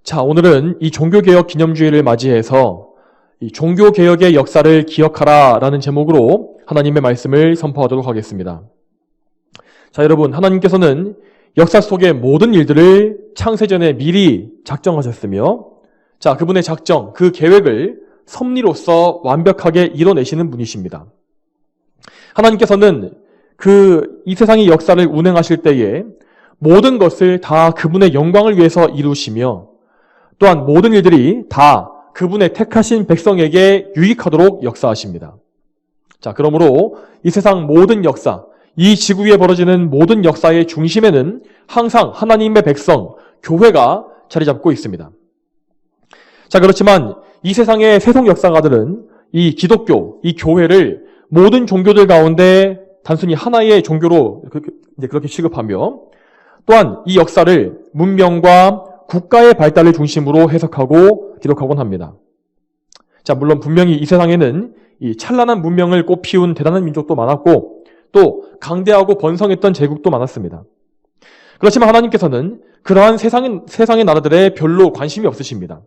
자, 오늘은 이 종교개혁 기념주의를 맞이해서 이 종교개혁의 역사를 기억하라 라는 제목으로 하나님의 말씀을 선포하도록 하겠습니다. 자, 여러분, 하나님께서는 역사 속의 모든 일들을 창세전에 미리 작정하셨으며, 자, 그분의 작정, 그 계획을 섭리로서 완벽하게 이뤄내시는 분이십니다. 하나님께서는 이 세상의 역사를 운행하실 때에 모든 것을 다 그분의 영광을 위해서 이루시며, 또한 모든 일들이 다 그분의 택하신 백성에게 유익하도록 역사하십니다. 자, 그러므로 이 세상 모든 역사, 이 지구 위에 벌어지는 모든 역사의 중심에는 항상 하나님의 백성, 교회가 자리 잡고 있습니다. 자, 그렇지만 이 세상의 세속 역사가들은 이 기독교, 이 교회를 모든 종교들 가운데 단순히 하나의 종교로 그렇게 취급하며, 또한 이 역사를 문명과 국가의 발달을 중심으로 해석하고 기록하곤 합니다. 자, 물론 분명히 이 세상에는 이 찬란한 문명을 꽃피운 대단한 민족도 많았고, 또 강대하고 번성했던 제국도 많았습니다. 그렇지만 하나님께서는 그러한 세상의 나라들에 별로 관심이 없으십니다.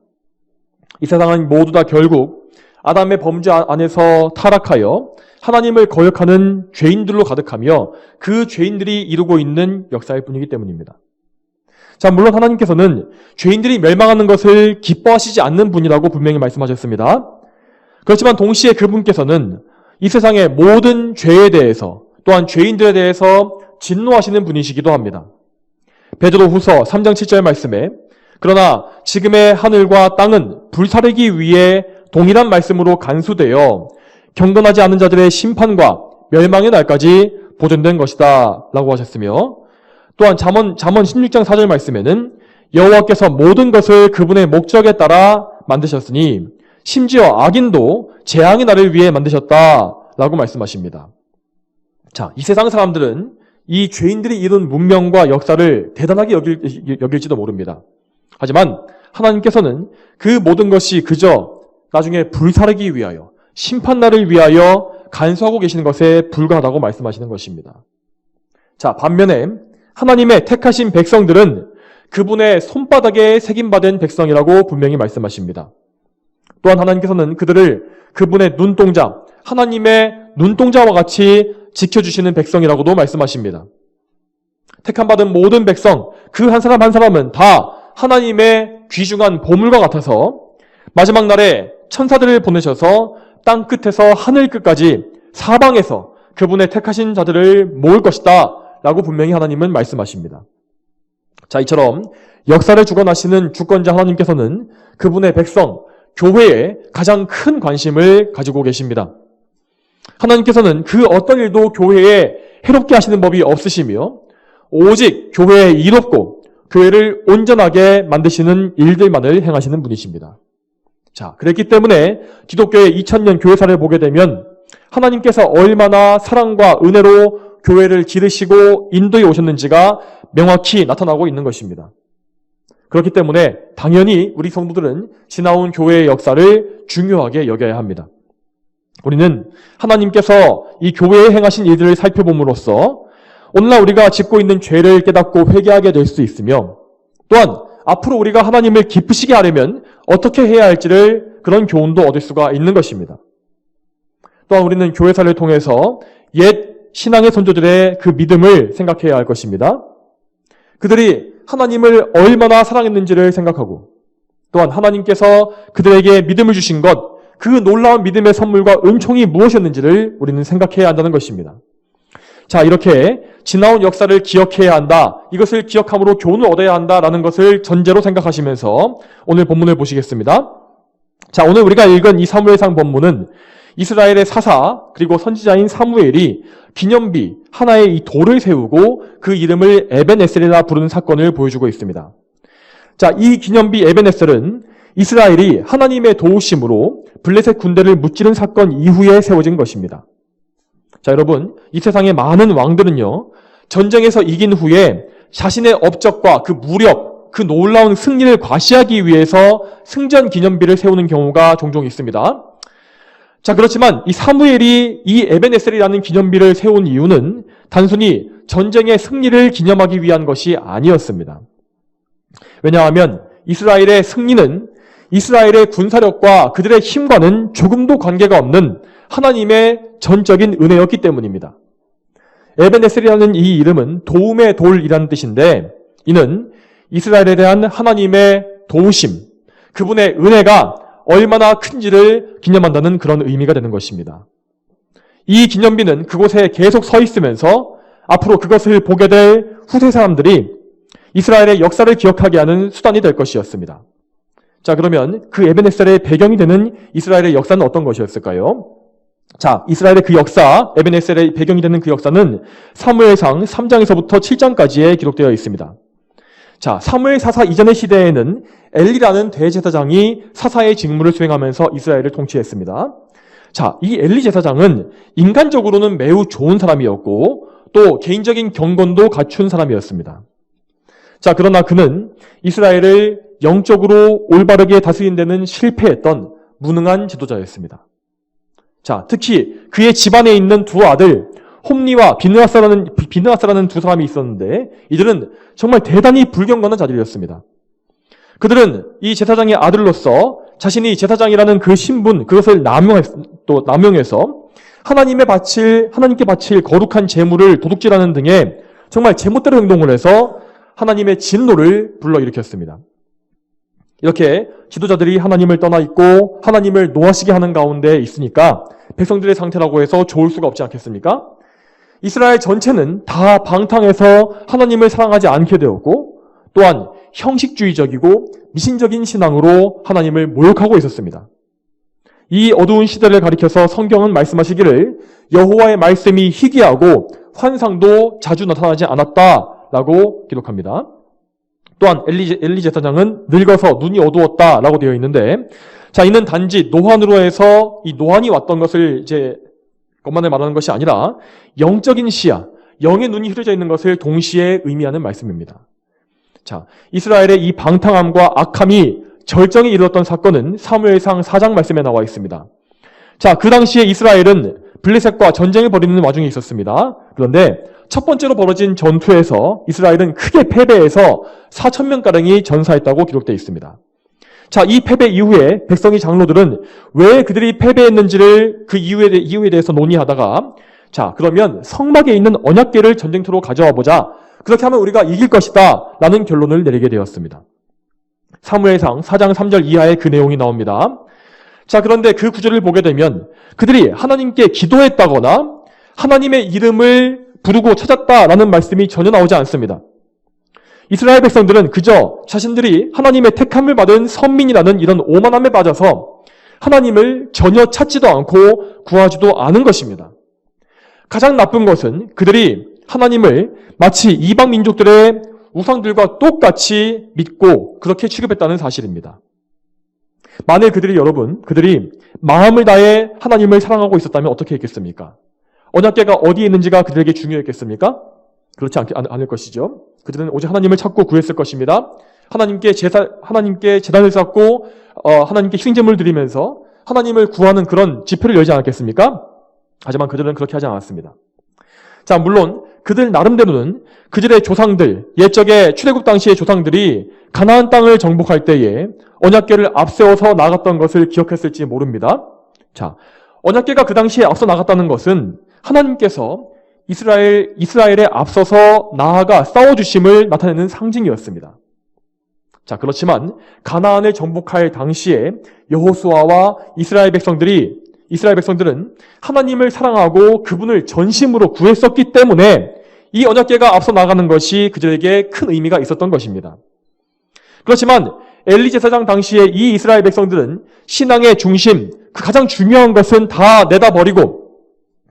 이 세상은 모두 다 결국 아담의 범죄 안에서 타락하여 하나님을 거역하는 죄인들로 가득하며 그 죄인들이 이루고 있는 역사일 뿐이기 때문입니다. 자, 물론 하나님께서는 죄인들이 멸망하는 것을 기뻐하시지 않는 분이라고 분명히 말씀하셨습니다. 그렇지만 동시에 그분께서는 이 세상의 모든 죄에 대해서, 또한 죄인들에 대해서 진노하시는 분이시기도 합니다. 베드로후서 3장 7절 말씀에 그러나 지금의 하늘과 땅은 불사르기 위해 동일한 말씀으로 간수되어 경건하지 않은 자들의 심판과 멸망의 날까지 보존된 것이다 라고 하셨으며, 또한 잠언 16장 4절 말씀에는 여호와께서 모든 것을 그분의 목적에 따라 만드셨으니 심지어 악인도 재앙의 날을 위해 만드셨다 라고 말씀하십니다. 자, 이 세상 사람들은 이 죄인들이 이룬 문명과 역사를 대단하게 여길지도 모릅니다. 하지만 하나님께서는 그 모든 것이 그저 나중에 불사르기 위하여, 심판날을 위하여 간수하고 계시는 것에 불과하다고 말씀하시는 것입니다. 자, 반면에 하나님의 택하신 백성들은 그분의 손바닥에 새김받은 백성이라고 분명히 말씀하십니다. 또한 하나님께서는 그들을 그분의 눈동자, 하나님의 눈동자와 같이 지켜주시는 백성이라고도 말씀하십니다. 택함받은 모든 백성, 그 한 사람 한 사람은 다 하나님의 귀중한 보물과 같아서 마지막 날에 천사들을 보내셔서 땅 끝에서 하늘 끝까지 사방에서 그분의 택하신 자들을 모을 것이다 라고 분명히 하나님은 말씀하십니다. 자, 이처럼 역사를 주관하시는 주권자 하나님께서는 그분의 백성, 교회에 가장 큰 관심을 가지고 계십니다. 하나님께서는 그 어떤 일도 교회에 해롭게 하시는 법이 없으시며 오직 교회에 이롭고 교회를 온전하게 만드시는 일들만을 행하시는 분이십니다. 자, 그랬기 때문에 기독교의 2000년 교회사를 보게 되면 하나님께서 얼마나 사랑과 은혜로 교회를 기르시고 인도해 오셨는지가 명확히 나타나고 있는 것입니다. 그렇기 때문에 당연히 우리 성도들은 지나온 교회의 역사를 중요하게 여겨야 합니다. 우리는 하나님께서 이 교회에 행하신 일들을 살펴봄으로써 오늘날 우리가 짓고 있는 죄를 깨닫고 회개하게 될 수 있으며, 또한 앞으로 우리가 하나님을 기쁘시게 하려면 어떻게 해야 할지를 그런 교훈도 얻을 수가 있는 것입니다. 또한 우리는 교회사를 통해서 옛 신앙의 선조들의 그 믿음을 생각해야 할 것입니다. 그들이 하나님을 얼마나 사랑했는지를 생각하고, 또한 하나님께서 그들에게 믿음을 주신 것, 그 놀라운 믿음의 선물과 은총이 무엇이었는지를 우리는 생각해야 한다는 것입니다. 자, 이렇게 지나온 역사를 기억해야 한다, 이것을 기억함으로 교훈을 얻어야 한다라는 것을 전제로 생각하시면서 오늘 본문을 보시겠습니다. 자, 오늘 우리가 읽은 이 사무엘상 본문은 이스라엘의 사사 그리고 선지자인 사무엘이 기념비 하나의 이 돌을 세우고 그 이름을 에벤에셀이라 부르는 사건을 보여주고 있습니다. 자, 이 기념비 에벤에셀은 이스라엘이 하나님의 도우심으로 블레셋 군대를 무찌른 사건 이후에 세워진 것입니다. 자, 여러분, 이 세상의 많은 왕들은요, 전쟁에서 이긴 후에 자신의 업적과 그 무력, 그 놀라운 승리를 과시하기 위해서 승전 기념비를 세우는 경우가 종종 있습니다. 자, 그렇지만 이 사무엘이 이 에벤에셀이라는 기념비를 세운 이유는 단순히 전쟁의 승리를 기념하기 위한 것이 아니었습니다. 왜냐하면 이스라엘의 승리는 이스라엘의 군사력과 그들의 힘과는 조금도 관계가 없는 하나님의 전적인 은혜였기 때문입니다. 에벤에셀이라는 이 이름은 도움의 돌이라는 뜻인데 이는 이스라엘에 대한 하나님의 도우심, 그분의 은혜가 얼마나 큰지를 기념한다는 그런 의미가 되는 것입니다. 이 기념비는 그곳에 계속 서 있으면서 앞으로 그것을 보게 될 후세 사람들이 이스라엘의 역사를 기억하게 하는 수단이 될 것이었습니다. 자, 그러면 그 에벤에셀의 배경이 되는 이스라엘의 역사는 어떤 것이었을까요? 자, 이스라엘의 그 역사, 에벤에셀의 배경이 되는 그 역사는 사무엘상 3장에서부터 7장까지에 기록되어 있습니다. 자, 사무엘 사사 이전의 시대에는 엘리라는 대제사장이 사사의 직무를 수행하면서 이스라엘을 통치했습니다. 자, 이 엘리 제사장은 인간적으로는 매우 좋은 사람이었고 또 개인적인 경건도 갖춘 사람이었습니다. 자, 그러나 그는 이스라엘을 영적으로 올바르게 다스리는 데는 실패했던 무능한 지도자였습니다. 자, 특히 그의 집안에 있는 두 아들 홈리와 비느하스라는 두 사람이 있었는데 이들은 정말 대단히 불경건한 자들이었습니다. 그들은 이 제사장의 아들로서 자신이 제사장이라는 그 신분, 그것을 남용해서 하나님께 바칠 거룩한 제물을 도둑질하는 등의 정말 제멋대로 행동을 해서 하나님의 진노를 불러일으켰습니다. 이렇게 지도자들이 하나님을 떠나 있고 하나님을 노하시게 하는 가운데 있으니까 백성들의 상태라고 해서 좋을 수가 없지 않겠습니까? 이스라엘 전체는 다 방탕해서 하나님을 사랑하지 않게 되었고 또한 형식주의적이고 미신적인 신앙으로 하나님을 모욕하고 있었습니다. 이 어두운 시대를 가리켜서 성경은 말씀하시기를 여호와의 말씀이 희귀하고 환상도 자주 나타나지 않았다라고 기록합니다. 또한 엘리 제사장은 늙어서 눈이 어두웠다라고 되어 있는데 자, 이는 단지 노환으로 해서 이 노환이 왔던 것을 것만을 말하는 것이 아니라 영적인 시야, 영의 눈이 흐려져 있는 것을 동시에 의미하는 말씀입니다. 자, 이스라엘의 이 방탕함과 악함이 절정에 이르렀던 사건은 사무엘상 4장 말씀에 나와 있습니다. 자, 그 당시에 이스라엘은 블레셋과 전쟁을 벌이는 와중에 있었습니다. 그런데 첫 번째로 벌어진 전투에서 이스라엘은 크게 패배해서 4,000명가량이 전사했다고 기록되어 있습니다. 자, 이 패배 이후에 백성의 장로들은 왜 그들이 패배했는지를 그 이유에 대해서 논의하다가 자, 그러면 성막에 있는 언약궤를 전쟁터로 가져와 보자. 그렇게 하면 우리가 이길 것이다 라는 결론을 내리게 되었습니다. 사무엘상 4장 3절 이하에 그 내용이 나옵니다. 자, 그런데 그 구절을 보게 되면 그들이 하나님께 기도했다거나 하나님의 이름을 부르고 찾았다라는 말씀이 전혀 나오지 않습니다. 이스라엘 백성들은 그저 자신들이 하나님의 택함을 받은 선민이라는 이런 오만함에 빠져서 하나님을 전혀 찾지도 않고 구하지도 않은 것입니다. 가장 나쁜 것은 그들이 하나님을 마치 이방 민족들의 우상들과 똑같이 믿고 그렇게 취급했다는 사실입니다. 만일 그들이 마음을 다해 하나님을 사랑하고 있었다면 어떻게 했겠습니까? 언약궤가 어디에 있는지가 그들에게 중요했겠습니까? 그렇지 않을 것이죠. 그들은 오직 하나님을 찾고 구했을 것입니다. 하나님께 제단을 쌓고 하나님께 희생제물을 드리면서 하나님을 구하는 그런 집회를 열지 않았겠습니까? 하지만 그들은 그렇게 하지 않았습니다. 자, 물론 그들 나름대로는 그들의 조상들, 옛적의 출애굽 당시의 조상들이 가나안 땅을 정복할 때에 언약궤를 앞세워서 나갔던 것을 기억했을지 모릅니다. 자, 언약궤가 그 당시에 앞서 나갔다는 것은 하나님께서 이스라엘에 앞서서 나아가 싸워주심을 나타내는 상징이었습니다. 자, 그렇지만 가나안을 정복할 당시에 여호수아와 이스라엘 백성들은 하나님을 사랑하고 그분을 전심으로 구했었기 때문에 이 언약궤가 앞서 나가는 것이 그들에게 큰 의미가 있었던 것입니다. 그렇지만 엘리 제사장 당시에 이 이스라엘 백성들은 신앙의 중심, 그 가장 중요한 것은 다 내다버리고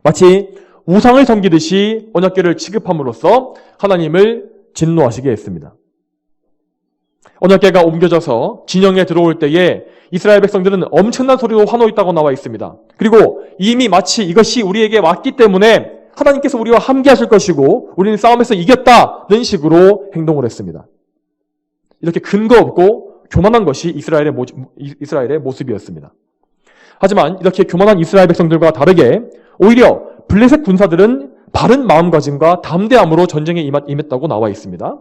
마치 우상을 섬기듯이 언약궤를 취급함으로써 하나님을 진노하시게 했습니다. 언약궤가 옮겨져서 진영에 들어올 때에 이스라엘 백성들은 엄청난 소리로 환호했다고 나와 있습니다. 그리고 이미 마치 이것이 우리에게 왔기 때문에 하나님께서 우리와 함께 하실 것이고 우리는 싸움에서 이겼다는 식으로 행동을 했습니다. 이렇게 근거 없고 교만한 것이 이스라엘의 모습이었습니다. 하지만 이렇게 교만한 이스라엘 백성들과 다르게 오히려 블레셋 군사들은 바른 마음가짐과 담대함으로 전쟁에 임했다고 나와 있습니다.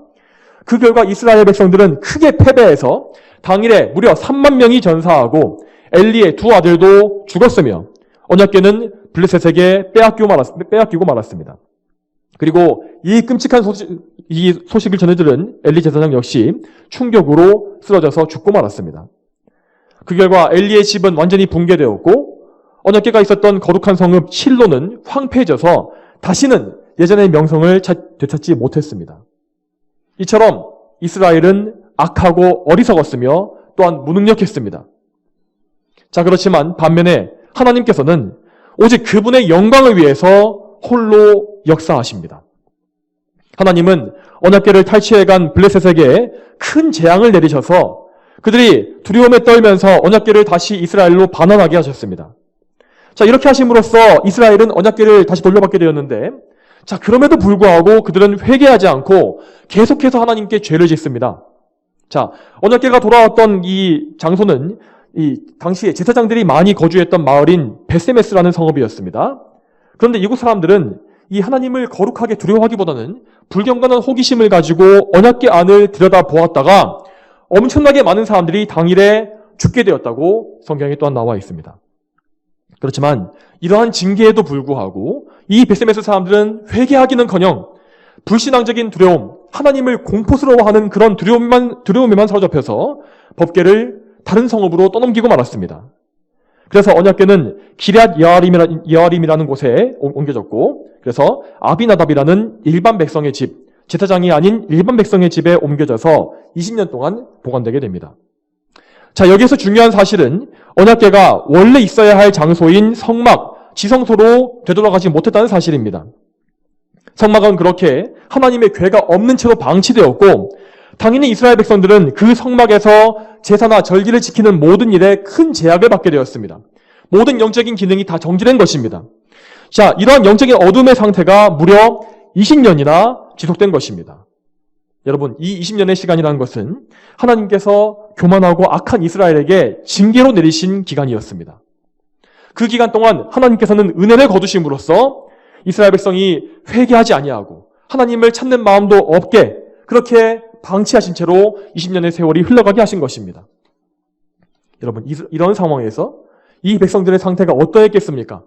그 결과 이스라엘 백성들은 크게 패배해서 당일에 무려 3만 명이 전사하고 엘리의 두 아들도 죽었으며 언약궤는 블레셋에게 빼앗기고 말았습니다. 그리고 이 끔찍한 소식을 전해들은 엘리 제사장 역시 충격으로 쓰러져서 죽고 말았습니다. 그 결과 엘리의 집은 완전히 붕괴되었고 언약궤가 있었던 거룩한 성읍 실로는 황폐해져서 다시는 예전의 명성을 되찾지 못했습니다. 이처럼 이스라엘은 악하고 어리석었으며 또한 무능력했습니다. 자, 그렇지만 반면에 하나님께서는 오직 그분의 영광을 위해서 홀로 역사하십니다. 하나님은 언약궤를 탈취해간 블레셋에게 큰 재앙을 내리셔서 그들이 두려움에 떨면서 언약궤를 다시 이스라엘로 반환하게 하셨습니다. 자, 이렇게 하심으로써 이스라엘은 언약궤를 다시 돌려받게 되었는데, 자, 그럼에도 불구하고 그들은 회개하지 않고 계속해서 하나님께 죄를 짓습니다. 자, 언약궤가 돌아왔던 이 장소는 이 당시에 제사장들이 많이 거주했던 마을인 베세메스라는 성읍이었습니다. 그런데 이곳 사람들은 이 하나님을 거룩하게 두려워하기보다는 불경건한 호기심을 가지고 언약궤 안을 들여다보았다가 엄청나게 많은 사람들이 당일에 죽게 되었다고 성경에 또한 나와 있습니다. 그렇지만 이러한 징계에도 불구하고 이 베세메스 사람들은 회개하기는커녕 불신앙적인 두려움, 하나님을 공포스러워하는 그런 두려움에만 사로잡혀서 법궤를 다른 성읍으로 떠넘기고 말았습니다. 그래서 언약궤는 기럇 여아림이라는 곳에 옮겨졌고, 그래서 아비나답이라는 일반 백성의 집, 제사장이 아닌 일반 백성의 집에 옮겨져서 20년 동안 보관되게 됩니다. 자, 여기서 중요한 사실은 언약궤가 원래 있어야 할 장소인 성막, 지성소로 되돌아가지 못했다는 사실입니다. 성막은 그렇게 하나님의 궤가 없는 채로 방치되었고, 당연히 이스라엘 백성들은 그 성막에서 제사나 절기를 지키는 모든 일에 큰 제약을 받게 되었습니다. 모든 영적인 기능이 다 정지된 것입니다. 자, 이러한 영적인 어둠의 상태가 무려 20년이나 지속된 것입니다. 여러분, 이 20년의 시간이라는 것은 하나님께서 교만하고 악한 이스라엘에게 징계로 내리신 기간이었습니다. 그 기간 동안 하나님께서는 은혜를 거두심으로써 이스라엘 백성이 회개하지 아니하고 하나님을 찾는 마음도 없게 그렇게 방치하신 채로 20년의 세월이 흘러가게 하신 것입니다. 여러분, 이런 상황에서 이 백성들의 상태가 어떠했겠습니까?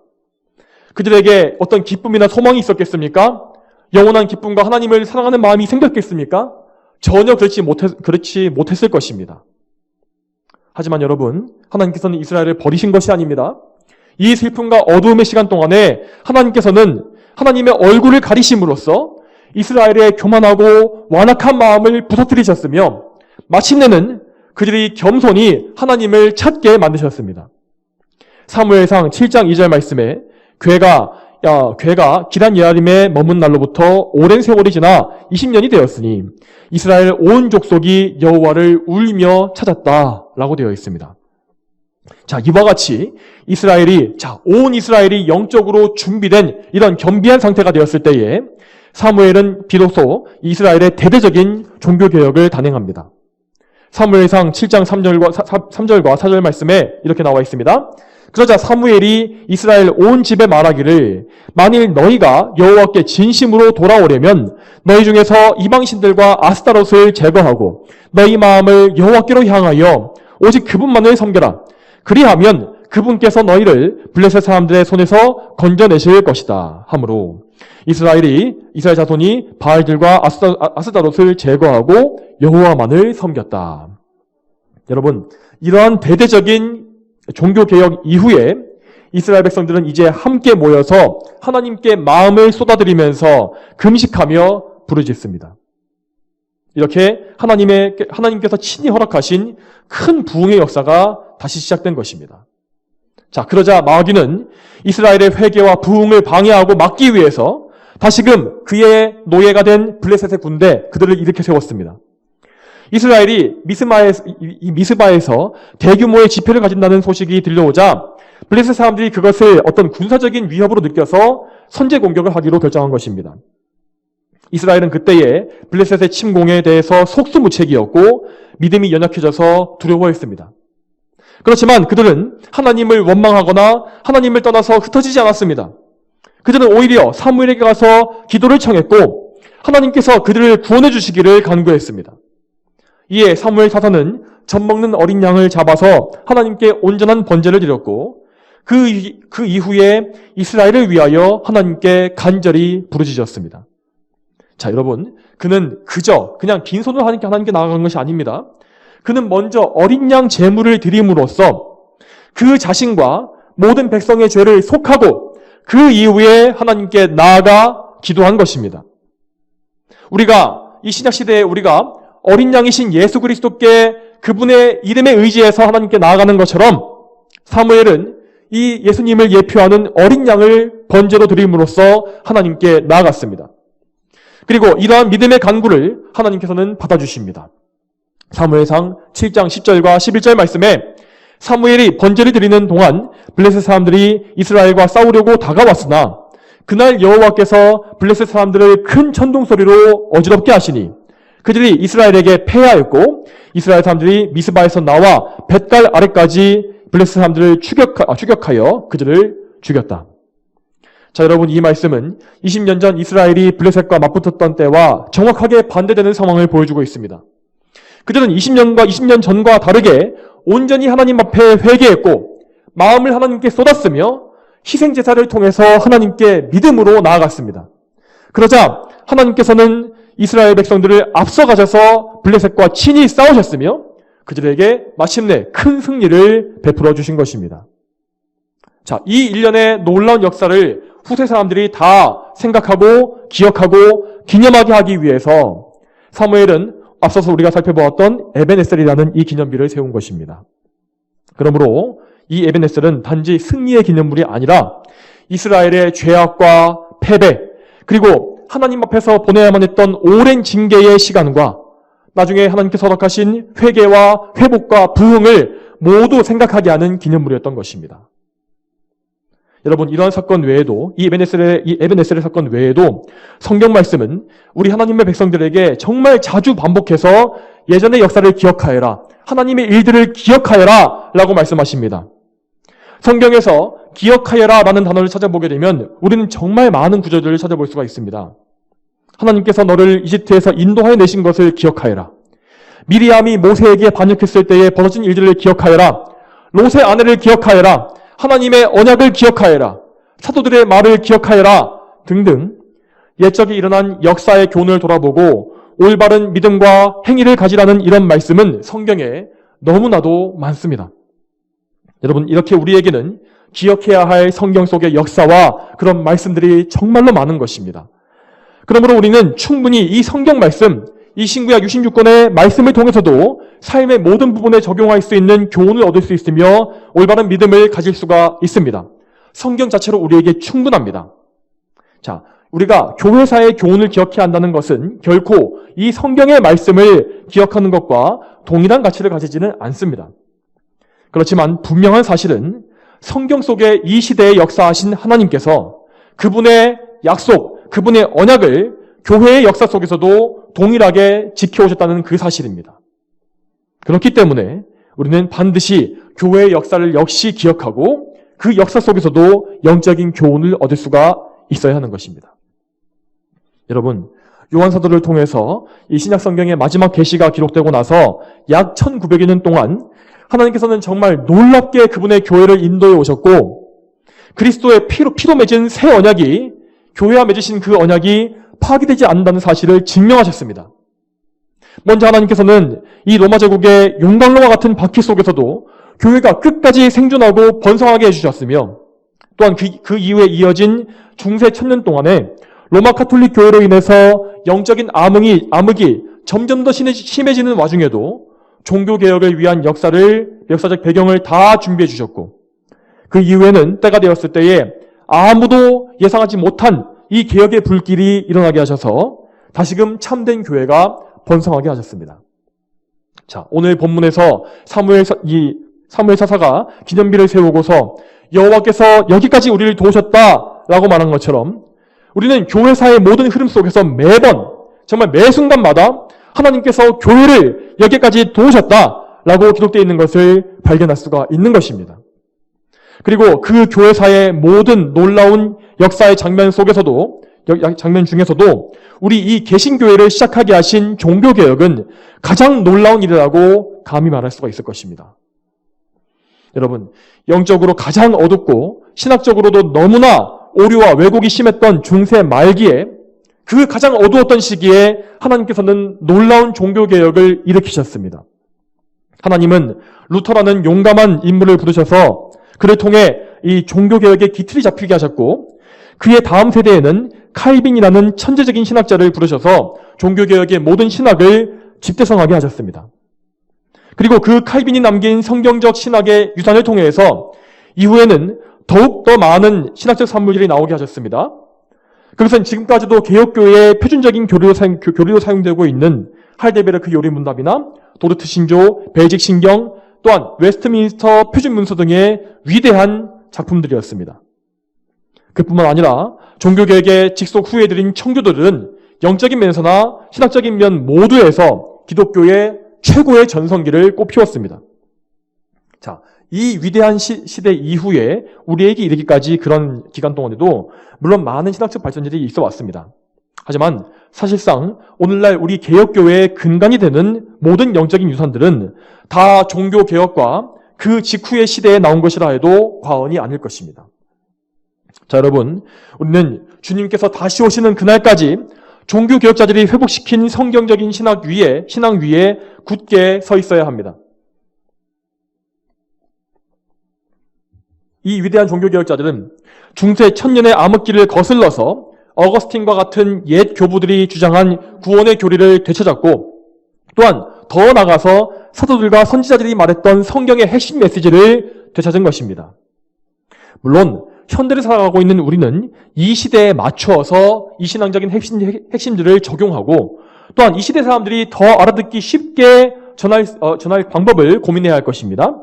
그들에게 어떤 기쁨이나 소망이 있었겠습니까? 영원한 기쁨과 하나님을 사랑하는 마음이 생겼겠습니까? 전혀 그렇지 못했을 것입니다. 하지만 여러분, 하나님께서는 이스라엘을 버리신 것이 아닙니다. 이 슬픔과 어두움의 시간 동안에 하나님께서는 하나님의 얼굴을 가리심으로써 이스라엘의 교만하고 완악한 마음을 부서뜨리셨으며 마침내는 그들이 겸손히 하나님을 찾게 만드셨습니다. 사무엘상 7장 2절 말씀에 궤가 기럇 여아림에 머문 날로부터 오랜 세월이 지나 20년이 되었으니 이스라엘 온 족속이 여호와를 울며 찾았다라고 되어 있습니다. 자, 이와 같이 온 이스라엘이 영적으로 준비된 이런 겸비한 상태가 되었을 때에 사무엘은 비로소 이스라엘의 대대적인 종교개혁을 단행합니다. 사무엘상 7장 3절과 4절 말씀에 이렇게 나와 있습니다. 그러자 사무엘이 이스라엘 온 집에 말하기를 만일 너희가 여호와께 진심으로 돌아오려면 너희 중에서 이방신들과 아스타롯을 제거하고 너희 마음을 여호와께로 향하여 오직 그분만을 섬겨라. 그리하면 그분께서 너희를 블레셋 사람들의 손에서 건져내실 것이다 하므로 이스라엘 자손이 바알들과 아스타롯을 제거하고 여호와만을 섬겼다. 여러분, 이러한 대대적인 종교개혁 이후에 이스라엘 백성들은 이제 함께 모여서 하나님께 마음을 쏟아드리면서 금식하며 부르짖습니다. 이렇게 하나님께서 친히 허락하신 큰 부흥의 역사가 다시 시작된 것입니다. 자, 그러자 마귀는 이스라엘의 회개와 부흥을 방해하고 막기 위해서 다시금 그의 노예가 된 블레셋의 군대, 그들을 일으켜 세웠습니다. 이스라엘이 미스바에서 대규모의 집회를 가진다는 소식이 들려오자 블레셋 사람들이 그것을 어떤 군사적인 위협으로 느껴서 선제 공격을 하기로 결정한 것입니다. 이스라엘은 그때에 블레셋의 침공에 대해서 속수무책이었고 믿음이 연약해져서 두려워했습니다. 그렇지만 그들은 하나님을 원망하거나 하나님을 떠나서 흩어지지 않았습니다. 그들은 오히려 사무엘에게 가서 기도를 청했고 하나님께서 그들을 구원해 주시기를 간구했습니다. 이에 사무엘 사사는 젖먹는 어린 양을 잡아서 하나님께 온전한 번제를 드렸고 그 이후에 이스라엘을 위하여 하나님께 간절히 부르짖었습니다. 자, 여러분, 그는 그냥 빈손으로 하나님께 나아간 것이 아닙니다. 그는 먼저 어린 양 제물을 드림으로써 그 자신과 모든 백성의 죄를 속하고 그 이후에 하나님께 나아가 기도한 것입니다. 이 신약시대에 우리가 어린 양이신 예수 그리스도께 그분의 이름에 의지해서 하나님께 나아가는 것처럼 사무엘은 이 예수님을 예표하는 어린 양을 번제로 드림으로써 하나님께 나아갔습니다. 그리고 이러한 믿음의 간구를 하나님께서는 받아주십니다. 사무엘상 7장 10절과 11절 말씀에 사무엘이 번제를 드리는 동안 블레셋 사람들이 이스라엘과 싸우려고 다가왔으나 그날 여호와께서 블레셋 사람들을 큰 천둥소리로 어지럽게 하시니 그들이 이스라엘에게 패하였고 이스라엘 사람들이 미스바에서 나와 벳갈 아래까지 블레셋 사람들을 추격하여 그들을 죽였다. 자, 여러분, 이 말씀은 20년 전 이스라엘이 블레셋과 맞붙었던 때와 정확하게 반대되는 상황을 보여주고 있습니다. 그들은 20년 전과 다르게 온전히 하나님 앞에 회개했고 마음을 하나님께 쏟았으며 희생제사를 통해서 하나님께 믿음으로 나아갔습니다. 그러자 하나님께서는 이스라엘 백성들을 앞서가셔서 블레셋과 친히 싸우셨으며 그들에게 마침내 큰 승리를 베풀어 주신 것입니다. 자, 이 일련의 놀라운 역사를 후세 사람들이 다 생각하고 기억하고 기념하게 하기 위해서 사무엘은 앞서서 우리가 살펴보았던 에벤에셀이라는 이 기념비를 세운 것입니다. 그러므로 이 에벤에셀은 단지 승리의 기념물이 아니라 이스라엘의 죄악과 패배, 그리고 하나님 앞에서 보내야만 했던 오랜 징계의 시간과 나중에 하나님께서 허락하신 회개와 회복과 부흥을 모두 생각하게 하는 기념물이었던 것입니다. 여러분, 이러한 사건 외에도 이 에벤에셀의 사건 외에도 성경 말씀은 우리 하나님의 백성들에게 정말 자주 반복해서 예전의 역사를 기억하여라, 하나님의 일들을 기억하여라 라고 말씀하십니다. 성경에서 기억하여라 라는 단어를 찾아보게 되면 우리는 정말 많은 구절들을 찾아볼 수가 있습니다. 하나님께서 너를 이집트에서 인도하여 내신 것을 기억하여라. 미리암이 모세에게 반역했을 때에 벌어진 일들을 기억하여라. 롯의 아내를 기억하여라. 하나님의 언약을 기억하여라. 사도들의 말을 기억하여라. 등등 옛적에 일어난 역사의 교훈을 돌아보고 올바른 믿음과 행위를 가지라는 이런 말씀은 성경에 너무나도 많습니다. 여러분, 이렇게 우리에게는 기억해야 할 성경 속의 역사와 그런 말씀들이 정말로 많은 것입니다. 그러므로 우리는 충분히 이 성경 말씀, 이 신구약 66권의 말씀을 통해서도 삶의 모든 부분에 적용할 수 있는 교훈을 얻을 수 있으며 올바른 믿음을 가질 수가 있습니다. 성경 자체로 우리에게 충분합니다. 자, 우리가 교회사의 교훈을 기억해야 한다는 것은 결코 이 성경의 말씀을 기억하는 것과 동일한 가치를 가지지는 않습니다. 그렇지만 분명한 사실은 성경 속에 이 시대에 역사하신 하나님께서 그분의 약속, 그분의 언약을 교회의 역사 속에서도 동일하게 지켜오셨다는 그 사실입니다. 그렇기 때문에 우리는 반드시 교회의 역사를 역시 기억하고 그 역사 속에서도 영적인 교훈을 얻을 수가 있어야 하는 것입니다. 여러분, 요한사도를 통해서 이 신약성경의 마지막 계시가 기록되고 나서 약 1900여 년 동안 하나님께서는 정말 놀랍게 그분의 교회를 인도해 오셨고 그리스도의 피로 맺은 새 언약이, 교회와 맺으신 그 언약이 파기되지 않는다는 사실을 증명하셨습니다. 먼저 하나님께서는 이 로마 제국의 용광로와 같은 바퀴 속에서도 교회가 끝까지 생존하고 번성하게 해주셨으며 또한 그 이후에 이어진 중세 1000년 동안에 로마 카톨릭 교회로 인해서 영적인 암흑이 점점 더 심해지는 와중에도 종교개혁을 위한 역사적 배경을 다 준비해 주셨고 그 이후에는 때가 되었을 때에 아무도 예상하지 못한 이 개혁의 불길이 일어나게 하셔서 다시금 참된 교회가 번성하게 하셨습니다. 자, 오늘 본문에서 사무엘 사사가 기념비를 세우고서 여호와께서 여기까지 우리를 도우셨다라고 말한 것처럼 우리는 교회사의 모든 흐름 속에서 매번 정말 매 순간마다 하나님께서 교회를 여기까지 도우셨다라고 기록되어 있는 것을 발견할 수가 있는 것입니다. 그리고 그 교회사의 모든 놀라운 역사의 장면 중에서도 우리 이 개신교회를 시작하게 하신 종교개혁은 가장 놀라운 일이라고 감히 말할 수가 있을 것입니다. 여러분, 영적으로 가장 어둡고 신학적으로도 너무나 오류와 왜곡이 심했던 중세 말기에 그 가장 어두웠던 시기에 하나님께서는 놀라운 종교개혁을 일으키셨습니다. 하나님은 루터라는 용감한 인물을 부르셔서 그를 통해 이 종교개혁의 기틀이 잡히게 하셨고, 그의 다음 세대에는 칼빈이라는 천재적인 신학자를 부르셔서 종교개혁의 모든 신학을 집대성하게 하셨습니다. 그리고 그 칼빈이 남긴 성경적 신학의 유산을 통해서 이후에는 더욱 더 많은 신학적 산물들이 나오게 하셨습니다. 그것은 지금까지도 개혁교회의 표준적인 교리로 사용되고 있는 할데베르크 요리문답이나 도르트 신조, 벨직 신경, 또한 웨스트민스터 표준문서 등의 위대한 작품들이었습니다. 그뿐만 아니라 종교개혁의 직속 후예들인 청교도들은 영적인 면에서나 신학적인 면 모두에서 기독교의 최고의 전성기를 꽃피웠습니다. 자, 이 위대한 시대 이후에 우리에게 이르기까지 그런 기간 동안에도 물론 많은 신학적 발전들이 있어 왔습니다. 하지만 사실상 오늘날 우리 개혁교회의 근간이 되는 모든 영적인 유산들은 다 종교개혁과 그 직후의 시대에 나온 것이라 해도 과언이 아닐 것입니다. 자, 여러분, 우리는 주님께서 다시 오시는 그날까지 종교개혁자들이 회복시킨 성경적인 신앙 위에 굳게 서 있어야 합니다. 이 위대한 종교개혁자들은 중세 천년의 암흑기를 거슬러서 어거스틴과 같은 옛 교부들이 주장한 구원의 교리를 되찾았고, 또한 더 나아가서 사도들과 선지자들이 말했던 성경의 핵심 메시지를 되찾은 것입니다. 물론 현대를 살아가고 있는 우리는 이 시대에 맞추어서 이 신앙적인 핵심들을 적용하고, 또한 이 시대 사람들이 더 알아듣기 쉽게 전할 방법을 고민해야 할 것입니다.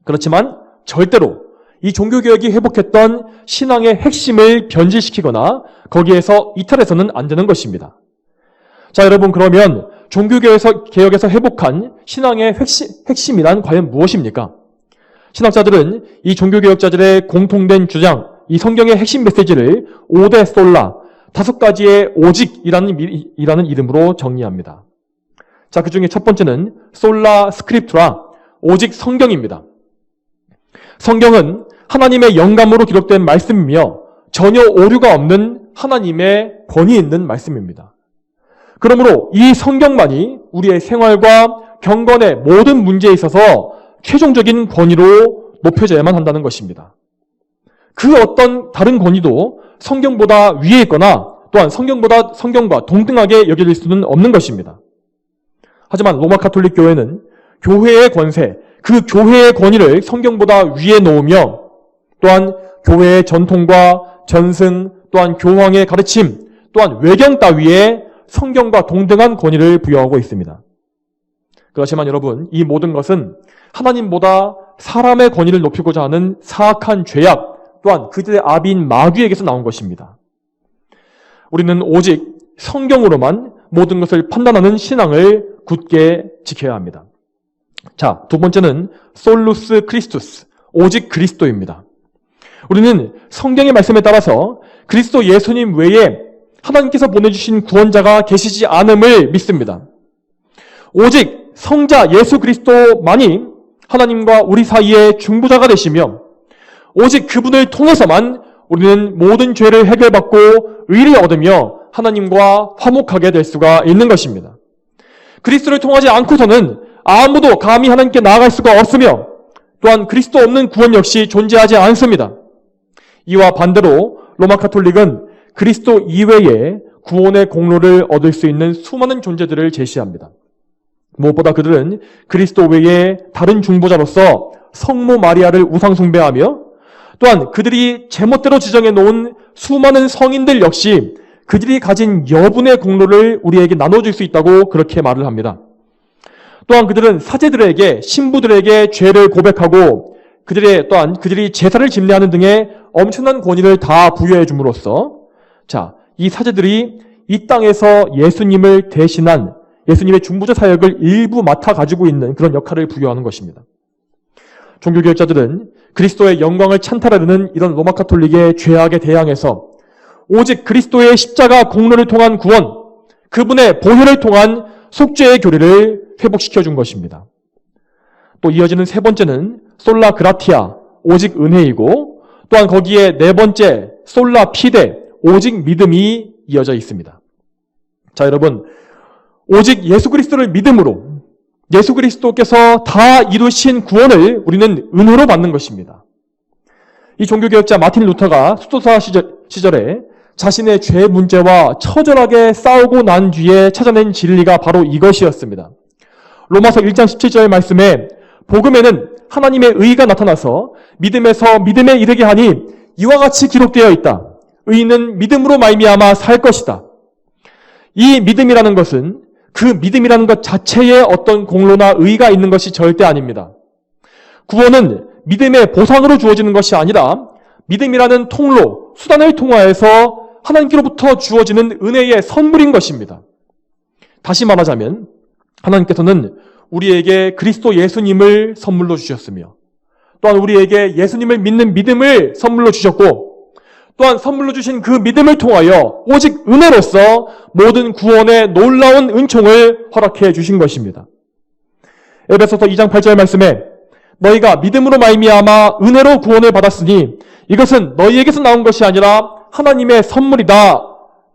그렇지만 절대로 이 종교개혁이 회복했던 신앙의 핵심을 변질시키거나 거기에서 이탈해서는 안 되는 것입니다. 자, 여러분, 그러면 종교개혁에서 회복한 신앙의 핵심이란 과연 무엇입니까? 신학자들은 이 종교개혁자들의 공통된 주장, 이 성경의 핵심 메시지를 5대 솔라, 5가지의 오직이라는 이름으로 정리합니다. 자, 그 중에 첫 번째는 솔라 스크립투라, 오직 성경입니다. 성경은 하나님의 영감으로 기록된 말씀이며 전혀 오류가 없는 하나님의 권위 있는 말씀입니다. 그러므로 이 성경만이 우리의 생활과 경건의 모든 문제에 있어서 최종적인 권위로 높여져야만 한다는 것입니다. 그 어떤 다른 권위도 성경보다 위에 있거나 또한 성경과 동등하게 여겨질 수는 없는 것입니다. 하지만 로마 가톨릭 교회는 교회의 권세, 그 교회의 권위를 성경보다 위에 놓으며 또한 교회의 전통과 전승, 또한 교황의 가르침, 또한 외경 따위에 성경과 동등한 권위를 부여하고 있습니다. 그렇지만 여러분, 이 모든 것은 하나님보다 사람의 권위를 높이고자 하는 사악한 죄악, 또한 그들의 아비인 마귀에게서 나온 것입니다. 우리는 오직 성경으로만 모든 것을 판단하는 신앙을 굳게 지켜야 합니다. 자, 두 번째는 솔루스 크리스투스, 오직 그리스도입니다. 우리는 성경의 말씀에 따라서 그리스도 예수님 외에 하나님께서 보내주신 구원자가 계시지 않음을 믿습니다. 오직 성자 예수 그리스도만이 하나님과 우리 사이의 중보자가 되시며 오직 그분을 통해서만 우리는 모든 죄를 해결받고 의를 얻으며 하나님과 화목하게 될 수가 있는 것입니다. 그리스도를 통하지 않고서는 아무도 감히 하나님께 나아갈 수가 없으며 또한 그리스도 없는 구원 역시 존재하지 않습니다. 이와 반대로 로마 가톨릭은 그리스도 이외에 구원의 공로를 얻을 수 있는 수많은 존재들을 제시합니다. 무엇보다 그들은 그리스도 외에 다른 중보자로서 성모 마리아를 우상 숭배하며 또한 그들이 제멋대로 지정해 놓은 수많은 성인들 역시 그들이 가진 여분의 공로를 우리에게 나눠줄 수 있다고 그렇게 말을 합니다. 또한 그들은 사제들에게, 신부들에게 죄를 고백하고 그들이 제사를 집례하는 등의 엄청난 권위를 다 부여해 줌으로써 이 사제들이 이 땅에서 예수님을 대신한 예수님의 중보자 사역을 일부 맡아 가지고 있는 그런 역할을 부여하는 것입니다. 종교개혁자들은 그리스도의 영광을 찬탈하려는 이런 로마 가톨릭의 죄악에 대항해서 오직 그리스도의 십자가 공로를 통한 구원, 그분의 보혈을 통한 속죄의 교리를 회복시켜 준 것입니다. 또 이어지는 세 번째는 솔라 그라티아, 오직 은혜이고, 또한 거기에 네 번째 솔라 피데, 오직 믿음이 이어져 있습니다. 자, 여러분, 오직 예수 그리스도를 믿음으로 예수 그리스도께서 다 이루신 구원을 우리는 은혜로 받는 것입니다. 이 종교개혁자 마틴 루터가 수도사 시절에 자신의 죄 문제와 처절하게 싸우고 난 뒤에 찾아낸 진리가 바로 이것이었습니다. 로마서 1장 17절 말씀에 복음에는 하나님의 의가 나타나서 믿음에서 믿음에 이르게 하니 이와 같이 기록되어 있다. 의인은 믿음으로 말미암아 살 것이다. 이 믿음이라는 것은 그 믿음이라는 것 자체에 어떤 공로나 의의가 있는 것이 절대 아닙니다. 구원은 믿음의 보상으로 주어지는 것이 아니라 믿음이라는 통로, 수단을 통하여서 하나님께로부터 주어지는 은혜의 선물인 것입니다. 다시 말하자면 하나님께서는 우리에게 그리스도 예수님을 선물로 주셨으며, 또한 우리에게 예수님을 믿는 믿음을 선물로 주셨고, 또한 선물로 주신 그 믿음을 통하여 오직 은혜로서 모든 구원의 놀라운 은총을 허락해 주신 것입니다. 에베소서 2장 8절 말씀에 너희가 믿음으로 말미암아 은혜로 구원을 받았으니 이것은 너희에게서 나온 것이 아니라 하나님의 선물이다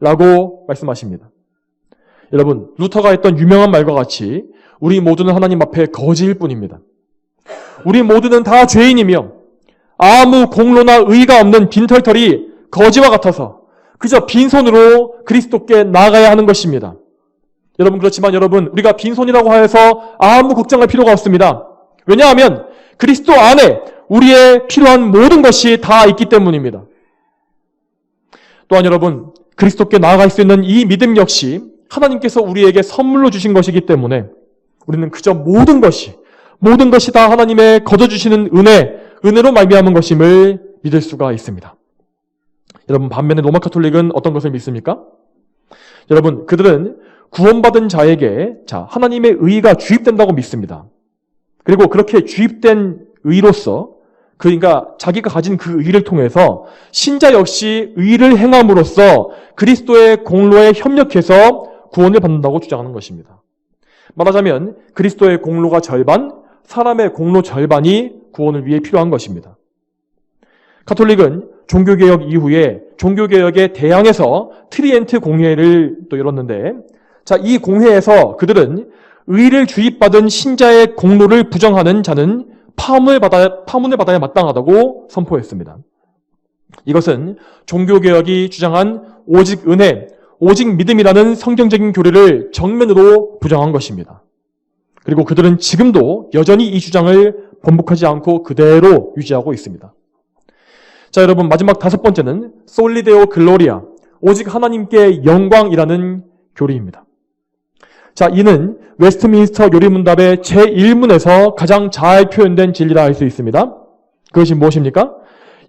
라고 말씀하십니다. 여러분, 루터가 했던 유명한 말과 같이 우리 모두는 하나님 앞에 거지일 뿐입니다. 우리 모두는 다 죄인이며 아무 공로나 의의가 없는 빈털털이 거지와 같아서 그저 빈손으로 그리스도께 나아가야 하는 것입니다. 여러분, 그렇지만 여러분, 우리가 빈손이라고 하여서 아무 걱정할 필요가 없습니다. 왜냐하면 그리스도 안에 우리의 필요한 모든 것이 다 있기 때문입니다. 또한 여러분, 그리스도께 나아갈 수 있는 이 믿음 역시 하나님께서 우리에게 선물로 주신 것이기 때문에 우리는 그저 모든 것이 다 하나님의 거둬주시는 은혜로 말미암은 것임을 믿을 수가 있습니다. 여러분, 반면에 로마 가톨릭은 어떤 것을 믿습니까? 여러분, 그들은 구원받은 자에게 하나님의 의의가 주입된다고 믿습니다. 그리고 그렇게 주입된 의로서 그러니까 자기가 가진 그 의를 통해서 신자 역시 의를 행함으로써 그리스도의 공로에 협력해서 구원을 받는다고 주장하는 것입니다. 말하자면 그리스도의 공로가 절반, 사람의 공로 절반이 구원을 위해 필요한 것입니다. 가톨릭은 종교개혁 이후에 종교개혁에 대항해서 트리엔트 공회를 또 열었는데, 이 공회에서 그들은 의를 주입받은 신자의 공로를 부정하는 자는 파문을 받아야 마땅하다고 선포했습니다. 이것은 종교개혁이 주장한 오직 은혜, 오직 믿음이라는 성경적인 교리를 정면으로 부정한 것입니다. 그리고 그들은 지금도 여전히 이 주장을 번복하지 않고 그대로 유지하고 있습니다. 자, 여러분, 마지막 다섯 번째는 솔리데오 글로리아, 오직 하나님께 영광이라는 교리입니다. 자, 이는 웨스트민스터 요리문답의 제1문에서 가장 잘 표현된 진리라 할 수 있습니다. 그것이 무엇입니까?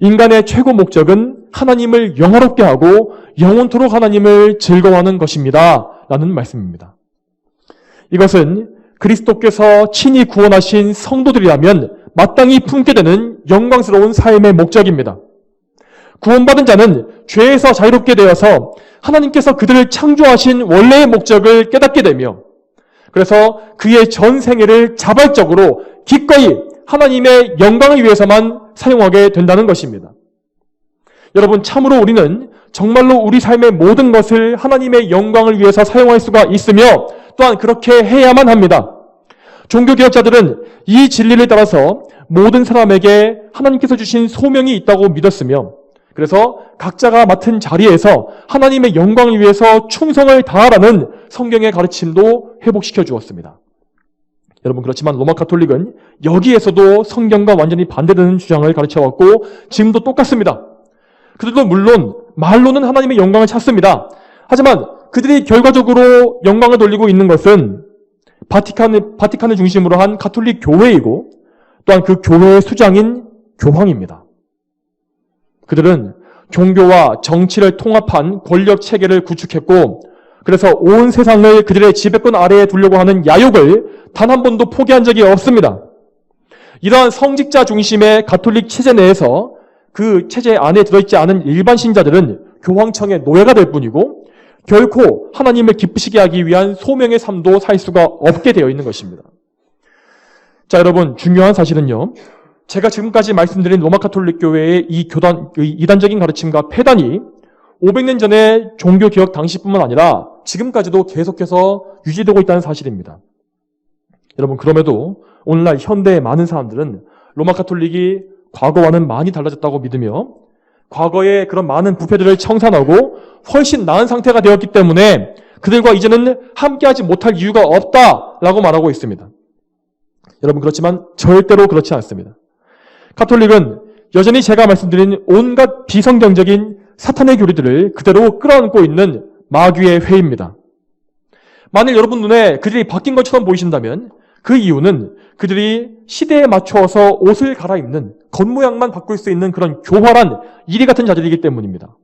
인간의 최고 목적은 하나님을 영화롭게 하고 영원토록 하나님을 즐거워하는 것입니다 라는 말씀입니다. 이것은 그리스도께서 친히 구원하신 성도들이라면 마땅히 품게 되는 영광스러운 삶의 목적입니다. 구원받은 자는 죄에서 자유롭게 되어서 하나님께서 그들을 창조하신 원래의 목적을 깨닫게 되며, 그래서 그의 전 생애를 자발적으로 기꺼이 하나님의 영광을 위해서만 사용하게 된다는 것입니다. 여러분, 참으로 우리는 정말로 우리 삶의 모든 것을 하나님의 영광을 위해서 사용할 수가 있으며 또한 그렇게 해야만 합니다. 종교개혁자들은 이 진리를 따라서 모든 사람에게 하나님께서 주신 소명이 있다고 믿었으며, 그래서 각자가 맡은 자리에서 하나님의 영광을 위해서 충성을 다하라는 성경의 가르침도 회복시켜 주었습니다. 여러분, 그렇지만 로마 가톨릭은 여기에서도 성경과 완전히 반대되는 주장을 가르쳐왔고 지금도 똑같습니다. 그들도 물론 말로는 하나님의 영광을 찾습니다. 하지만 그들이 결과적으로 영광을 돌리고 있는 것은 바티칸을 중심으로 한 가톨릭 교회이고 또한 그 교회의 수장인 교황입니다. 그들은 종교와 정치를 통합한 권력 체계를 구축했고, 그래서 온 세상을 그들의 지배권 아래에 두려고 하는 야욕을 단 한 번도 포기한 적이 없습니다. 이러한 성직자 중심의 가톨릭 체제 내에서 그 체제 안에 들어있지 않은 일반 신자들은 교황청의 노예가 될 뿐이고 결코 하나님을 기쁘시게 하기 위한 소명의 삶도 살 수가 없게 되어 있는 것입니다. 자, 여러분, 중요한 사실은요. 제가 지금까지 말씀드린 로마 가톨릭 교회의 이 이단적인 가르침과 폐단이 500년 전에 종교개혁 당시뿐만 아니라 지금까지도 계속해서 유지되고 있다는 사실입니다. 여러분, 그럼에도 오늘날 현대의 많은 사람들은 로마 가톨릭이 과거와는 많이 달라졌다고 믿으며 과거의 그런 많은 부패들을 청산하고 훨씬 나은 상태가 되었기 때문에 그들과 이제는 함께하지 못할 이유가 없다라고 말하고 있습니다. 여러분, 그렇지만 절대로 그렇지 않습니다. 가톨릭은 여전히 제가 말씀드린 온갖 비성경적인 사탄의 교리들을 그대로 끌어안고 있는 마귀의 회입니다. 만일 여러분 눈에 그들이 바뀐 것처럼 보이신다면 그 이유는 그들이 시대에 맞춰서 옷을 갈아입는 겉모양만 바꿀 수 있는 그런 교활한 이리 같은 자들이기 때문입니다.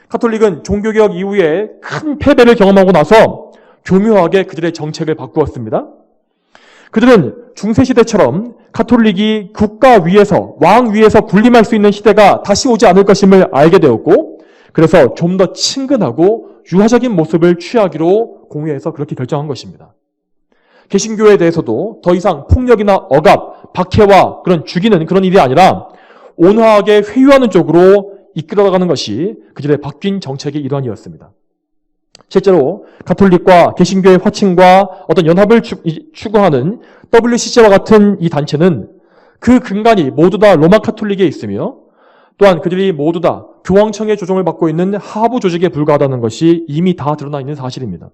가톨릭은 종교개혁 이후에 큰 패배를 경험하고 나서 교묘하게 그들의 정책을 바꾸었습니다. 그들은 중세시대처럼 가톨릭이 국가 위에서, 왕 위에서 군림할 수 있는 시대가 다시 오지 않을 것임을 알게 되었고, 그래서 좀 더 친근하고 유화적인 모습을 취하기로 공회에서 그렇게 결정한 것입니다. 개신교에 대해서도 더 이상 폭력이나 억압, 박해와 그런 죽이는 그런 일이 아니라 온화하게 회유하는 쪽으로 이끌어가는 것이 그들의 바뀐 정책의 일환이었습니다. 실제로 가톨릭과 개신교의 화친과 어떤 연합을 추구하는 WCC와 같은 이 단체는 그 근간이 모두 다 로마 가톨릭에 있으며 또한 그들이 모두 다 교황청의 조종을 받고 있는 하부 조직에 불과하다는 것이 이미 다 드러나 있는 사실입니다.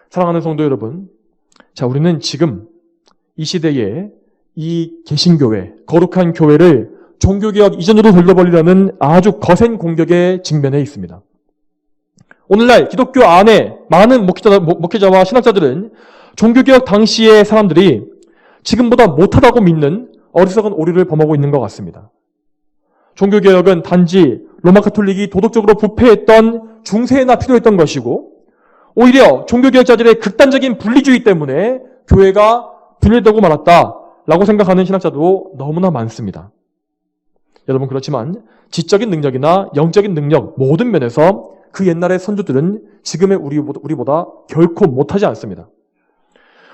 사랑하는 성도 여러분, 자, 우리는 지금 이 시대에 이 개신교회, 거룩한 교회를 종교개혁 이전으로 돌려버리려는 아주 거센 공격에 직면해 있습니다. 오늘날 기독교 안에 많은 목회자와 신학자들은 종교개혁 당시의 사람들이 지금보다 못하다고 믿는 어리석은 오류를 범하고 있는 것 같습니다. 종교개혁은 단지 로마 가톨릭이 도덕적으로 부패했던 중세에나 필요했던 것이고 오히려 종교개혁자들의 극단적인 분리주의 때문에 교회가 분열되고 말았다라고 생각하는 신학자도 너무나 많습니다. 여러분, 그렇지만 지적인 능력이나 영적인 능력 모든 면에서 그 옛날의 선조들은 지금의 우리보다 결코 못하지 않습니다.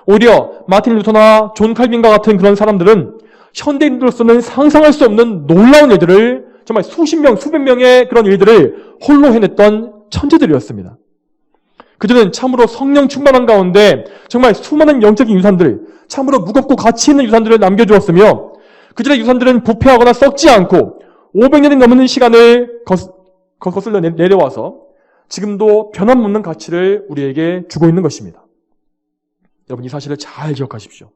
오히려 마틴 루터나 존 칼빈과 같은 그런 사람들은 현대인으로서는 상상할 수 없는 놀라운 일들을 정말 수십 명, 수백 명의 그런 일들을 홀로 해냈던 천재들이었습니다. 그들은 참으로 성령 충만한 가운데 정말 수많은 영적인 유산들, 참으로 무겁고 가치 있는 유산들을 남겨주었으며 그들의 유산들은 부패하거나 썩지 않고 500년이 넘는 시간을 거슬러 내려와서 지금도 변함없는 가치를 우리에게 주고 있는 것입니다. 여러분, 이 사실을 잘 기억하십시오.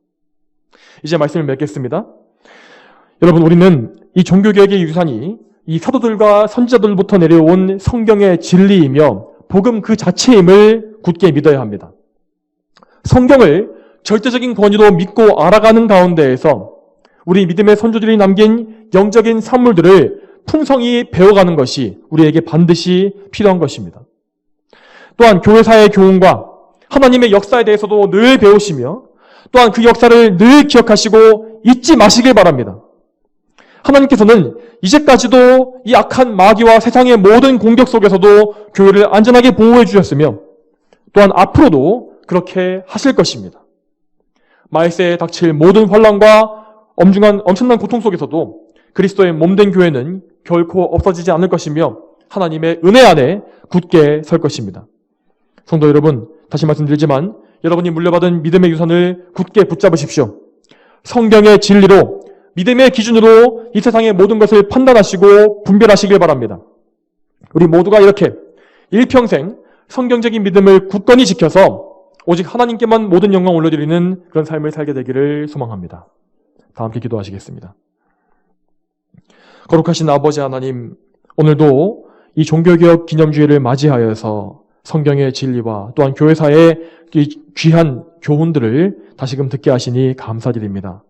이제 말씀을 맺겠습니다. 여러분, 우리는 이 종교개혁의 유산이 이 사도들과 선지자들부터 내려온 성경의 진리이며 복음 그 자체임을 굳게 믿어야 합니다. 성경을 절대적인 권위로 믿고 알아가는 가운데에서 우리 믿음의 선조들이 남긴 영적인 산물들을 풍성히 배워가는 것이 우리에게 반드시 필요한 것입니다. 또한 교회사의 교훈과 하나님의 역사에 대해서도 늘 배우시며 또한 그 역사를 늘 기억하시고 잊지 마시길 바랍니다. 하나님께서는 이제까지도 이 악한 마귀와 세상의 모든 공격 속에서도 교회를 안전하게 보호해 주셨으며 또한 앞으로도 그렇게 하실 것입니다. 말세에 닥칠 모든 환난과 엄청난 고통 속에서도 그리스도의 몸된 교회는 결코 없어지지 않을 것이며 하나님의 은혜 안에 굳게 설 것입니다. 성도 여러분, 다시 말씀드리지만 여러분이 물려받은 믿음의 유산을 굳게 붙잡으십시오. 성경의 진리로 믿음의 기준으로 이 세상의 모든 것을 판단하시고 분별하시길 바랍니다. 우리 모두가 이렇게 일평생 성경적인 믿음을 굳건히 지켜서 오직 하나님께만 모든 영광 올려드리는 그런 삶을 살게 되기를 소망합니다. 다 함께 기도하시겠습니다. 거룩하신 아버지 하나님, 오늘도 이 종교개혁 기념주의를 맞이하여서 성경의 진리와 또한 교회사의 귀한 교훈들을 다시금 듣게 하시니 감사드립니다.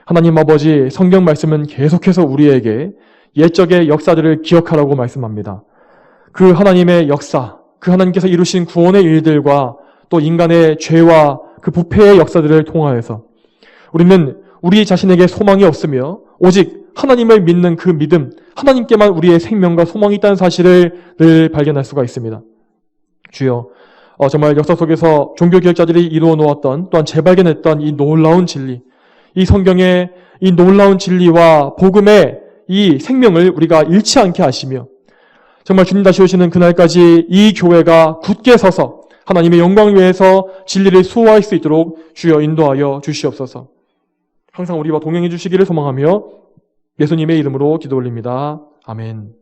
하나님 아버지, 성경 말씀은 계속해서 우리에게 옛적의 역사들을 기억하라고 말씀합니다. 그 하나님의 역사, 그 하나님께서 이루신 구원의 일들과 또 인간의 죄와 그 부패의 역사들을 통하여서 우리는 우리 자신에게 소망이 없으며 오직 하나님을 믿는 그 믿음, 하나님께만 우리의 생명과 소망이 있다는 사실을 늘 발견할 수가 있습니다. 주여, 정말 역사 속에서 종교개혁자들이 이루어 놓았던, 또한 재발견했던 이 놀라운 진리, 이 성경의 이 놀라운 진리와 복음의 이 생명을 우리가 잃지 않게 하시며, 정말 주님 다시 오시는 그날까지 이 교회가 굳게 서서 하나님의 영광을 위해서 진리를 수호할 수 있도록 주여 인도하여 주시옵소서. 항상 우리와 동행해 주시기를 소망하며 예수님의 이름으로 기도 올립니다. 아멘.